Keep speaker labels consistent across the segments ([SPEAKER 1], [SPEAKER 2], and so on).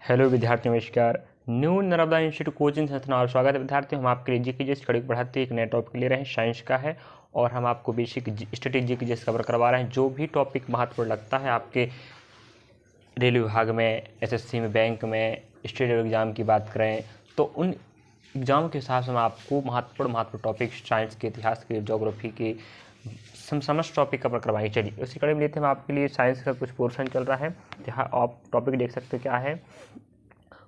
[SPEAKER 1] Hello विद्यार्थी, नमस्कार। New Narmada institute coaching संस्थान और स्वागत है विद्यार्थी। हम आपके लिए जीके स्टडी पढ़ाते हैं, एक नए टॉपिक ले रहे हैं, साइंस का है और हम आपको बेसिक स्टडी जीके कवर करवा रहे हैं। जो भी टॉपिक महत्वपूर्ण लगता है आपके रेलवे विभाग में, एसएससी में, बैंक में, स्टेट एग्जाम की बात करें तो उन एग्जाम के हिसाब से हम आपको महत्वपूर्ण टॉपिक साइंस के, इतिहास के, ज्योग्राफी के समस्त टॉपिक कवर करवाएंगे। चलिए उसी कड़ी में लेते हैं हम आपके लिए साइंस का कुछ पोर्शन चल रहा है, जहाँ आप टॉपिक देख सकते हैं क्या है,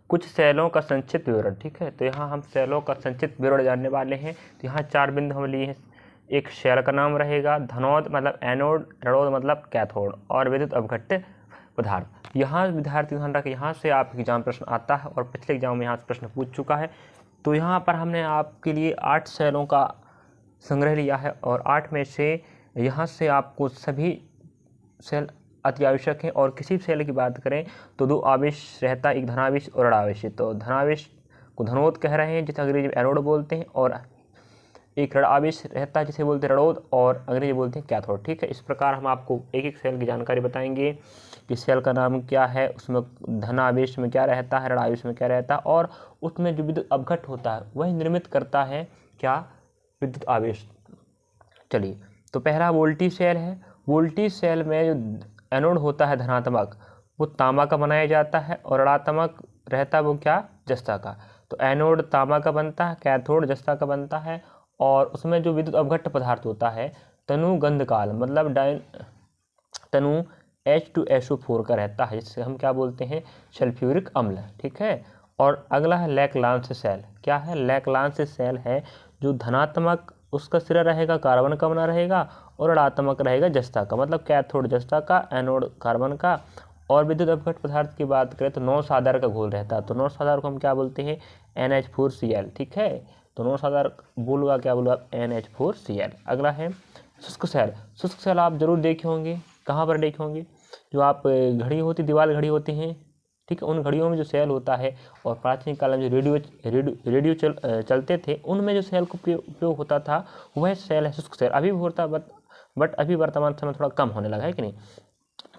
[SPEAKER 1] कुछ सेलों का संक्षिप्त विवरण। ठीक है, तो यहाँ हम सेलों का संक्षिप्त विवरण जानने वाले हैं। तो यहाँ 4 बिंदु हम लिए हैं। एक सेल का नाम रहेगा, धनोद मतलब एनोड, रणोद मतलब कैथोड और विद्युत अपघट्य पदार्थ। यहाँ विद्यार्थी ध्यान रखें, यहाँ से आप एग्जाम प्रश्न आता है और पिछले एग्जाम में यहाँ से प्रश्न पूछ चुका है। तो यहाँ पर हमने आपके लिए 8 सेलों का संग्रह लिया है और 8 में से यहाँ से आपको सभी सेल अति आवश्यक है। और किसी सेल की बात करें तो 2 आवेश रहता है, एक धनावेश और ऋणावेश। तो धनावेश को धनोद कह रहे हैं, जिसे अंग्रेजी में एनोड बोलते हैं, और एक ऋण आवेश रहता है जिसे बोलते हैं रणोद और अंग्रेजी बोलते हैं कैथोड। ठीक है, इस प्रकार हम आपको एक एक सेल की जानकारी बताएंगे कि सेल का नाम क्या है, उसमें धनावेश में क्या रहता है, ऋणावेश में क्या रहता है, और उसमें जो विद्युत अपघट्ट होता है वही निर्मित करता है क्या, विद्युत आवेश। चलिए, तो पहला वोल्टी सेल है। वोल्टी सेल में जो एनोड होता है धनात्मक, वो तांबा का बनाया जाता है और ऋणात्मक रहता है वो क्या, जस्ता का। तो एनोड तांबा का बनता है, कैथोड जस्ता का बनता है। और उसमें जो विद्युत अपघट्ट पदार्थ होता है तनु गंधकाल मतलब तनु H2SO4 का रहता है, जिससे हम क्या बोलते हैं, सल्फ्यूरिक अम्ल। ठीक है, और अगला है लैक्लांस सेल। क्या है, लैक्लांस सेल है जो धनात्मक उसका सिरा रहेगा, कार्बन का बना रहेगा, और ऋणात्मक रहेगा जस्ता का, मतलब कैथोड जस्ता का, एनोड कार्बन का। और विद्युत अपघट्ट पदार्थ की बात करें तो 9 साधार का घोल रहता है। तो 9 साधार को हम क्या बोलते हैं, NH4Cl। ठीक है, तो 9 साधार बोलूँगा, क्या बोलूँगा, NH4Cl। अगला है शुष्क सेल। शुष्क सेल आप जरूर देखे होंगे, कहाँ पर देखे होंगे, जो आप घड़ी होती, दीवार घड़ी होती हैं, ठीक है, उन घड़ियों में जो सेल होता है, और प्राचीन काल में जो रेडियो चलते थे उनमें जो सेल का उपयोग होता था वह सेल है शुष्क सेल। अभी भी होता, बट अभी वर्तमान समय थोड़ा कम होने लगा है कि नहीं।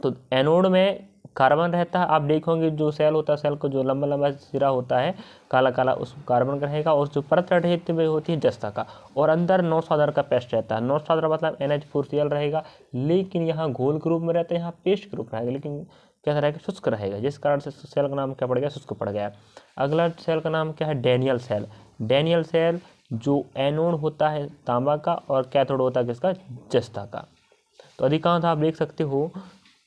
[SPEAKER 1] तो एनोड में कार्बन रहता है, आप देखोगे जो सेल होता है, सेल को जो लंबा लंबा सिरा होता है काला काला, उस कार्बन का रहेगा, और जो परत रहती है होती है जस्ता का। और अंदर 9 साधार का पेस्ट रहता है। 9 साधार मतलब NH4Cl रहेगा, लेकिन यहाँ घोल के रूप में रहता है, यहाँ पेस्ट के रूप में रहेगा, लेकिन कैसा रहेगा, शुष्क रहेगा, जिस कारण से सेल का नाम क्या पड़ गया, शुष्क पड़ गया। अगला सेल का नाम क्या है, डैनियल सेल। डैनियल सेल जो एनोड होता है तांबा का और कैथोड होता है किसका, जस्ता का। तो अधिकांश आप देख सकते हो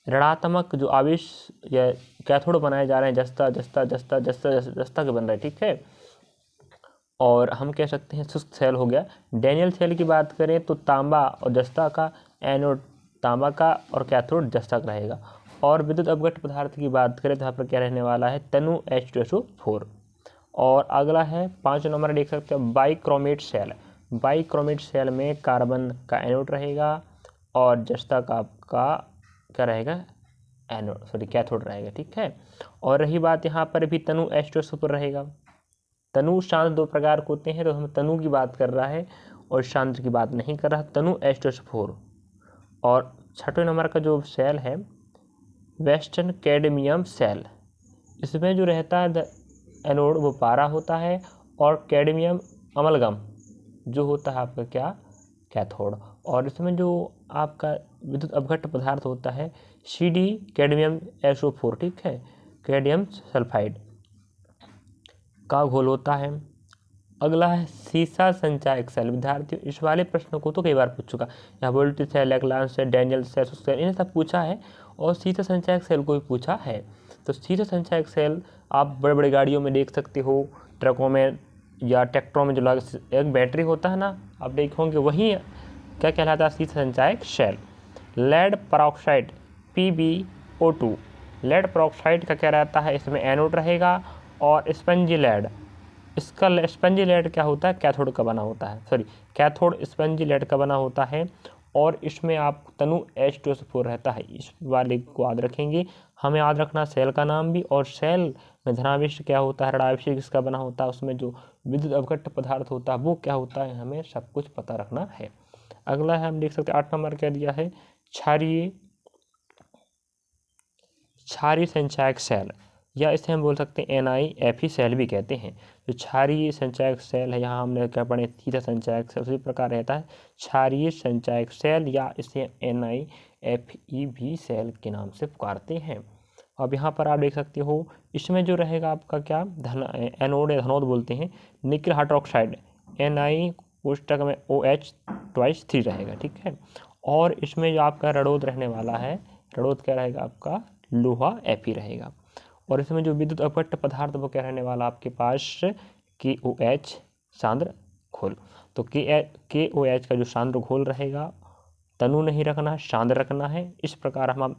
[SPEAKER 1] ऋणात्मक जो आवेश या कैथोड बनाए जा रहे हैं, जस्ता जस्ता जस्ता जस्ता जस्ता के बन रहे हैं। ठीक है, और हम कह सकते हैं शुष्क सेल हो गया। डैनियल सेल की बात करें तो तांबा और जस्ता का, एनोड तांबा का और कैथोड जस्ता का रहेगा। और विद्युत अपघट्ट पदार्थ की बात करें तो यहाँ पर क्या रहने वाला है, तनु H2SO4। और अगला है 5 नंबर, देख सकते हैं बाइक्रोमेट सेल। बाइक्रोमेट सेल में कार्बन का एनोड रहेगा और जस्ता का क्या रहेगा, एनोड, सॉरी कैथोड रहेगा। ठीक है, और रही बात यहाँ पर भी तनु H2SO4 रहेगा। तनु शांत 2 प्रकार के होते हैं, तो हम तनु की बात कर रहा है और शांत की बात नहीं कर रहा, तनु H2SO4। और 6वें नंबर का जो सेल है वेस्टर्न कैडमियम सेल, इसमें जो रहता है एनोड वो पारा होता है, और कैडमियम अमलगम जो होता है आपका क्या, कैथोड। और इसमें जो आपका विद्युत अपघट्ट पदार्थ होता है CD कैडमियम SO4। ठीक है, कैडमियम सल्फाइड का घोल होता है। अगला है सीसा संचायक सेल। विद्यार्थियों इस वाले प्रश्न को तो कई बार पूछ चुका, यहाँ voltaic cell, Leclanche cell, Daniell cell, शुष्क सेल, इन्हें सब पूछा है, और सीसा संचायक सेल को भी पूछा है। तो सीसा संचायक सेल आप बड़े बड़े गाड़ियों में देख सकते हो, ट्रकों में या ट्रैक्टरों में जो एक बैटरी होता है ना, आप देखोगे वही क्या कहलाता है, सीसा संचायक cell. Lead peroxide PbO2, lead peroxide का क्या रहता है, इसमें एनोड रहेगा, और स्पंजी लेड, इसका स्पंजी लेड क्या होता है, कैथोड का बना होता है, सॉरी कैथोड स्पंजी लेड का बना होता है। और इसमें आप तनु H2SO4 रहता है, इस वाले को याद रखेंगे। हमें याद रखना सेल का नाम भी, और सेल में धनावेश क्या होता है, ऋणावेश किसका बना होता है, उसमें जो विद्युत अपघट्ट पदार्थ होता है वो क्या होता है, हमें सब कुछ पता रखना है। अगला है, हम देख सकते हैं 8 नंबर क्या दिया है, क्षारीय संचायक सेल। या इसे हम बोल सकते हैं NIFE सेल भी कहते हैं। जो क्षारीय संचायक सेल है, यहाँ हमने क्या पढ़े, तीसरा संचायक सेल उसी प्रकार रहता है क्षारीय संचायक सेल, या इसे NIFE भी सेल के नाम से पुकारते हैं। अब यहाँ पर आप देख सकते हो इसमें जो रहेगा आपका क्या एनोड या धनोड बोलते हैं, निकल हाइड्रोक्साइड Na कोष्टक में OH2 रहेगा, ठीक है। और इसमें जो आपका रड़ोद रहने वाला है, रड़ोद क्या रहेगा आपका लोहा Fe रहेगा। और इसमें जो विद्युत अपघट्य पदार्थ वो क्या रहने वाला आपके पास KOH सांद्र घोल। तो KOH का जो सांद्र घोल रहेगा, तनु नहीं रखना, सांद्र रखना है। इस प्रकार हम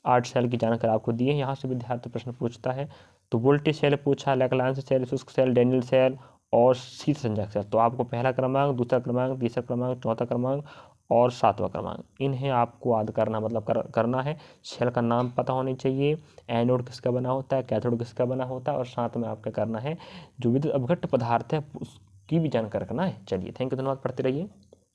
[SPEAKER 1] 8 सेल की जानकारी आपको दी है। यहाँ से विद्यार्थी प्रश्न पूछता है तो वोल्टेज सेल पूछा, लैग्रांज सेल, शुष्क सेल, डैनियल सेल और शीत संचायक सेल। तो आपको पहला क्रमांक, दूसरा क्रमांक, तीसरा क्रमांक, चौथा क्रमांक और सातवां क्रमांक, इन्हें आपको याद करना, मतलब करना है। सेल का नाम पता होनी चाहिए, एनोड किसका बना होता है, कैथोड किसका बना होता है, और साथ में आपका करना है जो विद्युत अपघट्य पदार्थ है उसकी भी जानकारी रखना है। चलिए, थैंक यू, धन्यवाद, पढ़ते रहिए।